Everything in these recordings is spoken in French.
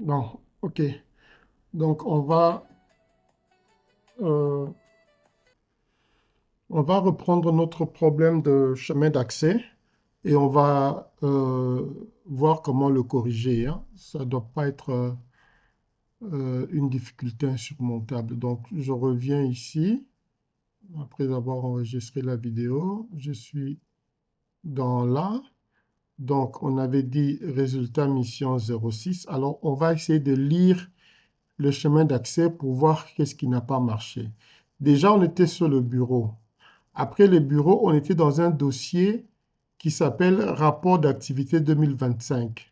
Non, ok. Donc, euh, on va reprendre notre problème de chemin d'accès et on va voir comment le corriger, hein. Ça ne doit pas être une difficulté insurmontable. Donc, je reviens ici après avoir enregistré la vidéo. Je suis dans là. Donc, on avait dit résultat mission 06. Alors, on va essayer de lire le chemin d'accès pour voir qu'est-ce qui n'a pas marché. Déjà, on était sur le bureau. Après le bureau, on était dans un dossier qui s'appelle rapport d'activité 2025.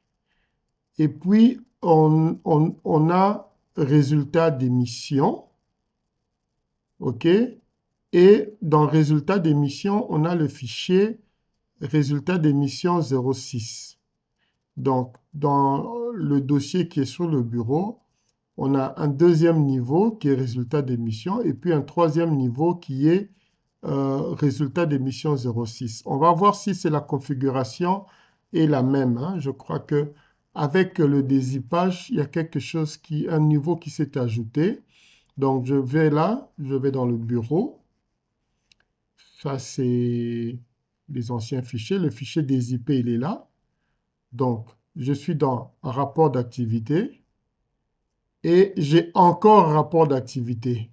Et puis, on a résultat d'émission, OK? Et dans résultat d'émission, on a le fichier résultat d'émission 06. Donc, dans le dossier qui est sur le bureau, on a un deuxième niveau qui est résultat d'émission et puis un troisième niveau qui est résultat d'émission 06. On va voir si c'est la configuration est la même, hein. Je crois que avec le dézippage, il y a quelque chose un niveau qui s'est ajouté. Donc je vais là, je vais dans le bureau. Ça c'est les anciens fichiers. Le fichier dézippé, il est là. Donc je suis dans rapport d'activité et j'ai encore rapport d'activité.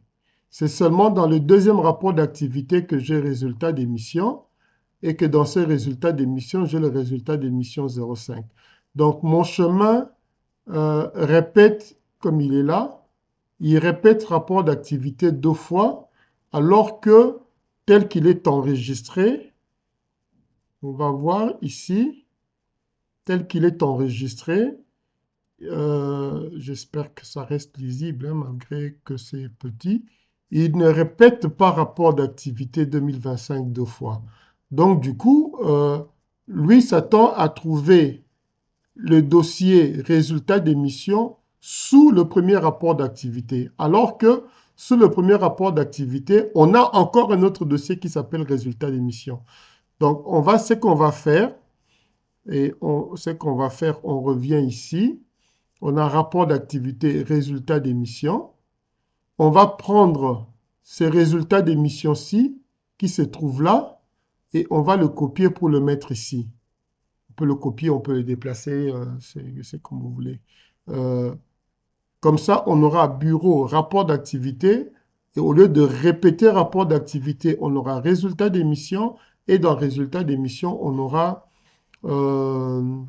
C'est seulement dans le deuxième rapport d'activité que j'ai résultat d'émission et que dans ce résultat d'émission, j'ai le résultat d'émission 0,5. Donc mon chemin répète, comme il est là, il répète rapport d'activité deux fois, alors que tel qu'il est enregistré, on va voir ici, tel qu'il est enregistré, j'espère que ça reste lisible, hein, malgré que c'est petit, il ne répète pas rapport d'activité 2025 deux fois. Donc, du coup, lui s'attend à trouver le dossier résultat d'émission sous le premier rapport d'activité, alors que sous le premier rapport d'activité, on a encore un autre dossier qui s'appelle résultat d'émission. Donc, ce qu'on va faire, ce qu'on va faire, on revient ici, on a rapport d'activité, résultat d'émission. On va prendre ces résultats d'émission-ci qui se trouvent là et on va le copier pour le mettre ici. On peut le copier, on peut le déplacer, c'est comme vous voulez. Euh, Comme ça, on aura bureau, rapport d'activité et au lieu de répéter rapport d'activité, on aura résultat d'émission et dans résultat d'émission, on aura euh,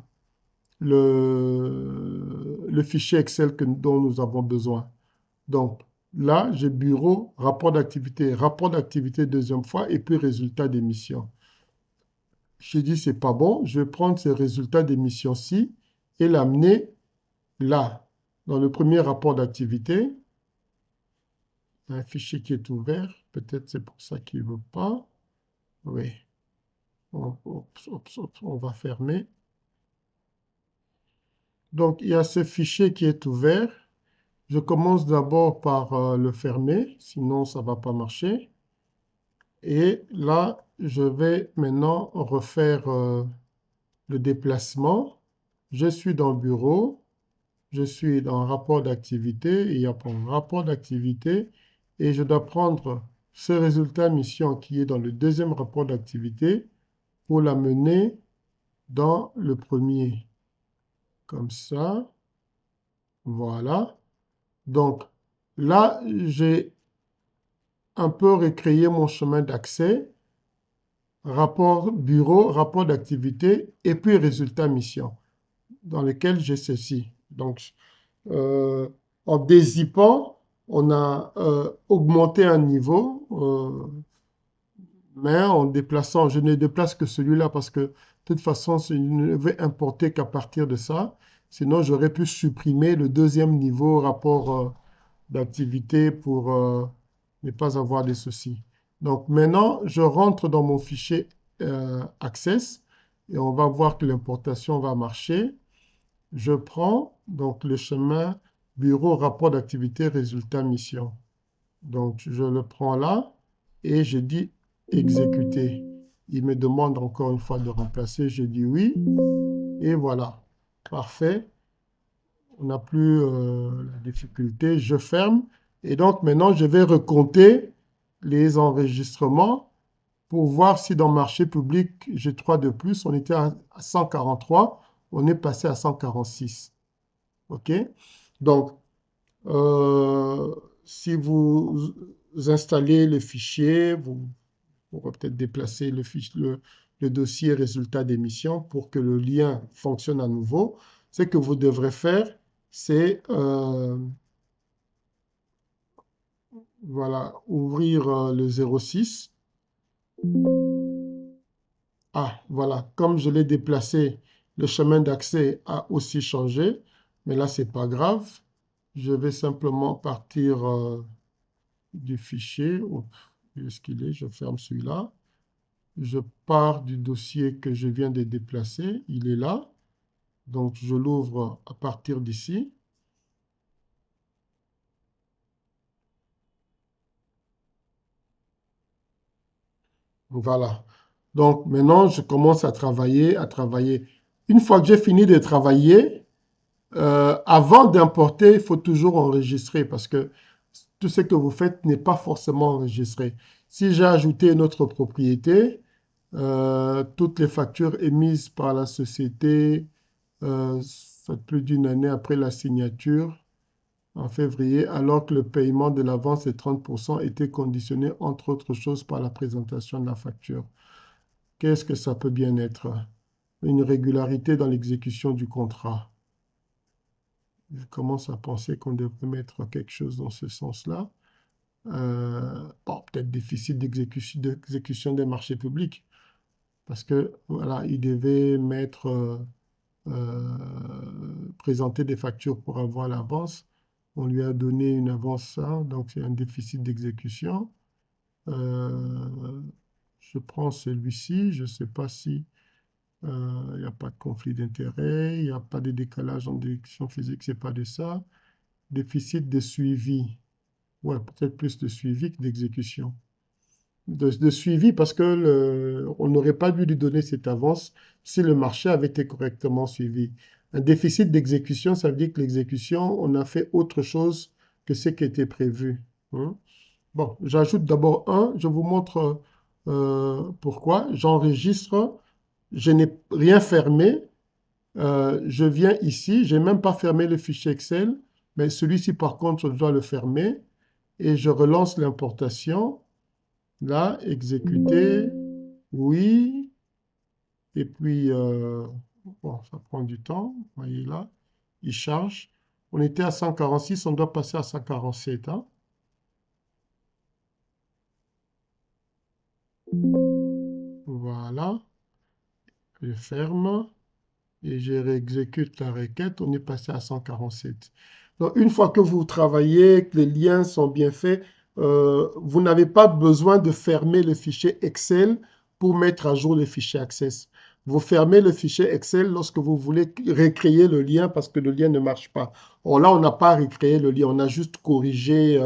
le fichier Excel dont nous avons besoin. Donc là, j'ai bureau, rapport d'activité deuxième fois et puis résultat d'émission. J'ai dit, c'est pas bon, je vais prendre ces résultats d'émission-ci et l'amener là, dans le premier rapport d'activité. Un fichier qui est ouvert, peut-être c'est pour ça qu'il ne veut pas. Oui, on va fermer. Donc, il y a ce fichier qui est ouvert. Je commence d'abord par le fermer, sinon ça ne va pas marcher. Et là, je vais maintenant refaire le déplacement. Je suis dans le bureau, je suis dans rapport d'activité, il y a un rapport d'activité et je dois prendre ce résultat mission qui est dans le deuxième rapport d'activité pour l'amener dans le premier. Comme ça, voilà. Donc là, j'ai un peu recréé mon chemin d'accès, rapport bureau, rapport d'activité et puis résultat mission dans lequel j'ai ceci. Donc, en dézippant, on a augmenté un niveau, mais en déplaçant, je ne déplace que celui-là parce que de toute façon, je ne vais importer qu'à partir de ça. Sinon, j'aurais pu supprimer le deuxième niveau rapport d'activité pour ne pas avoir de soucis. Donc maintenant, je rentre dans mon fichier Access et on va voir que l'importation va marcher. Je prends donc le chemin bureau, rapport d'activité, résultat, mission. Donc je le prends là et je dis exécuter. Il me demande encore une fois de remplacer. Je dis oui et voilà. Parfait. On n'a plus la difficulté. Je ferme. Et donc maintenant, je vais recompter les enregistrements pour voir si dans marché public, j'ai 3 de plus. On était à 143, on est passé à 146. OK? Donc, euh, si vous installez le fichier, vous pourrez peut-être déplacer le dossier résultat d'émission pour que le lien fonctionne à nouveau. Ce que vous devrez faire, c'est voilà, ouvrir le 06. Ah, voilà, comme je l'ai déplacé, le chemin d'accès a aussi changé, mais là, c'est pas grave. Je vais simplement partir du fichier. Où est-ce qu'il est? Je ferme celui-là. Je pars du dossier que je viens de déplacer. Il est là. Donc, je l'ouvre à partir d'ici. Voilà. Donc, maintenant, je commence à travailler, à travailler. Une fois que j'ai fini de travailler, avant d'importer, il faut toujours enregistrer parce que tout ce que vous faites n'est pas forcément enregistré. Si j'ai ajouté une autre propriété, toutes les factures émises par la société, soit plus d'une année après la signature, en février, alors que le paiement de l'avance de 30% était conditionné, entre autres choses, par la présentation de la facture. Qu'est-ce que ça peut bien être? Une régularité dans l'exécution du contrat. Je commence à penser qu'on devrait mettre quelque chose dans ce sens-là. Bon, peut-être déficit d'exécution des marchés publics, parce que voilà, il devait mettre présenter des factures pour avoir l'avance. On lui a donné une avance, hein, donc c'est un déficit d'exécution. Je prends celui-ci, je ne sais pas si il n'y a pas de conflit d'intérêt, il n'y a pas de décalage en déduction physique, c'est pas de ça. Déficit de suivi. Ouais, peut-être plus de suivi que d'exécution. De suivi parce que on n'aurait pas dû lui donner cette avance si le marché avait été correctement suivi. Un déficit d'exécution, ça veut dire que l'exécution, on a fait autre chose que ce qui était prévu. Hein. Bon, j'ajoute d'abord un, je vous montre pourquoi. J'enregistre, je n'ai rien fermé. Je viens ici, je n'ai même pas fermé le fichier Excel, mais celui-ci par contre, je dois le fermer et je relance l'importation. Là, exécuter, oui, et puis, bon, ça prend du temps, vous voyez là, il charge. On était à 146, on doit passer à 147, hein. Voilà, je ferme et je réexécute la requête, on est passé à 147. Donc, une fois que vous travaillez, que les liens sont bien faits, vous n'avez pas besoin de fermer le fichier Excel pour mettre à jour le fichier Access. Vous fermez le fichier Excel lorsque vous voulez recréer le lien parce que le lien ne marche pas. Or là, on n'a pas recréé le lien, on a juste corrigé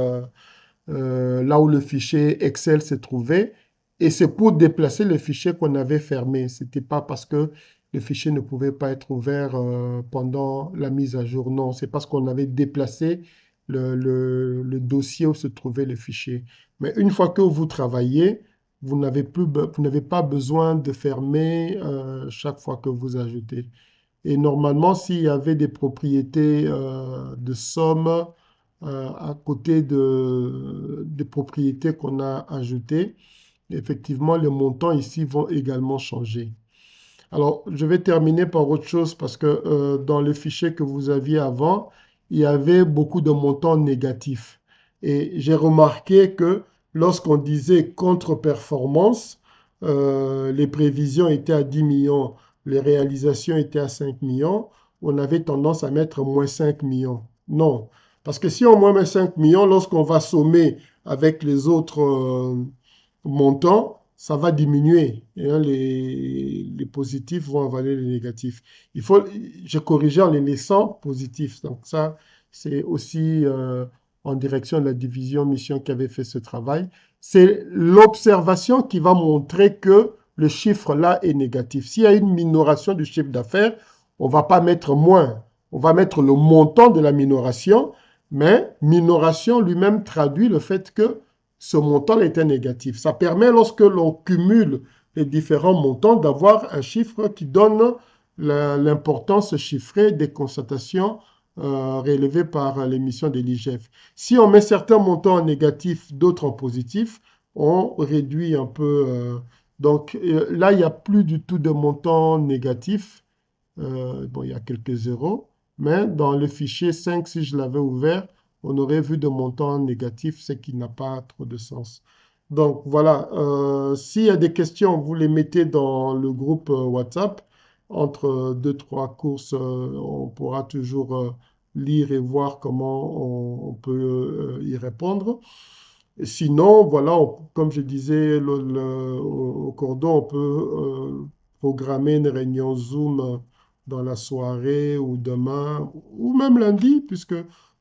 là où le fichier Excel se trouvait. Et c'est pour déplacer le fichier qu'on avait fermé. Ce n'était pas parce que le fichier ne pouvait pas être ouvert pendant la mise à jour. Non, c'est parce qu'on avait déplacé le dossier où se trouvait le fichier. Mais une fois que vous travaillez, vous n'avez pas besoin de fermer chaque fois que vous ajoutez. Et normalement, s'il y avait des propriétés de somme à côté des propriétés qu'on a ajoutées, effectivement, les montants ici vont également changer. Alors, je vais terminer par autre chose parce que dans le fichier que vous aviez avant, il y avait beaucoup de montants négatifs. Et j'ai remarqué que lorsqu'on disait contre-performance, les prévisions étaient à 10 millions, les réalisations étaient à 5 millions, on avait tendance à mettre moins 5 millions. Non, parce que si on met 5 millions, lorsqu'on va sommer avec les autres montants, ça va diminuer. Et hein, les positifs vont avaler les négatifs. Je corrigeais en les laissant positifs. Donc ça, c'est aussi en direction de la division mission qui avait fait ce travail. C'est l'observation qui va montrer que le chiffre là est négatif. S'il y a une minoration du chiffre d'affaires, on ne va pas mettre moins. on va mettre le montant de la minoration, mais minoration lui-même traduit le fait que ce montant était négatif. Ça permet, lorsque l'on cumule les différents montants, d'avoir un chiffre qui donne l'importance chiffrée des constatations relevées par l'émission de l'IGF. Si on met certains montants en négatif, d'autres en positif, on réduit un peu. Donc là, il n'y a plus du tout de montant négatif. Bon, il y a quelques zéros, mais dans le fichier 5, si je l'avais ouvert, on aurait vu de montants négatifs, ce qui n'a pas trop de sens. Donc voilà, s'il y a des questions, vous les mettez dans le groupe WhatsApp. Entre deux, trois courses, on pourra toujours lire et voir comment on peut y répondre. Et sinon, voilà, comme je disais au cordon, on peut programmer une réunion Zoom dans la soirée ou demain, ou même lundi, puisque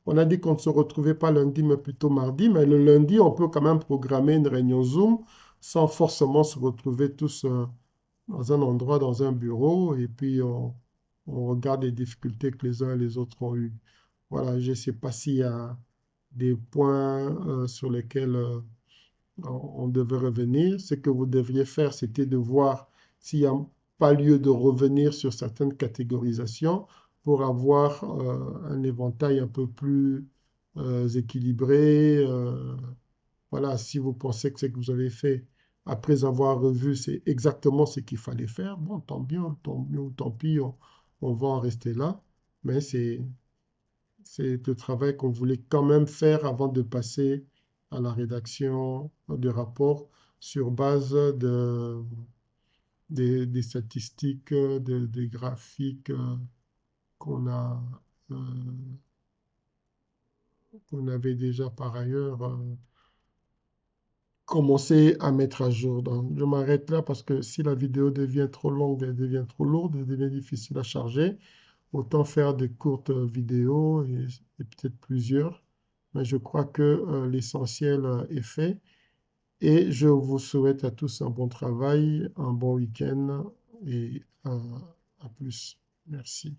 on a dit qu'on ne se retrouvait pas lundi, mais plutôt mardi. Mais le lundi, on peut quand même programmer une réunion Zoom sans forcément se retrouver tous dans un endroit, dans un bureau, et puis on regarde les difficultés que les uns et les autres ont eues. Voilà, je ne sais pas s'il y a des points sur lesquels on devait revenir. Ce que vous devriez faire, c'était de voir s'il n'y a pas lieu de revenir sur certaines catégorisations pour avoir un éventail un peu plus équilibré. Voilà, si vous pensez que ce que vous avez fait après avoir revu, c'est exactement ce qu'il fallait faire, bon, tant mieux, tant pis, on va en rester là. Mais c'est le travail qu'on voulait quand même faire avant de passer à la rédaction de rapports sur base des statistiques, des graphiques qu'on a, euh, qu'on avait déjà par ailleurs commencé à mettre à jour. Donc, je m'arrête là parce que si la vidéo devient trop longue, elle devient trop lourde, elle devient difficile à charger. Autant faire de courtes vidéos et peut-être plusieurs. Mais je crois que l'essentiel est fait. Et je vous souhaite à tous un bon travail, un bon week-end et à plus. Merci.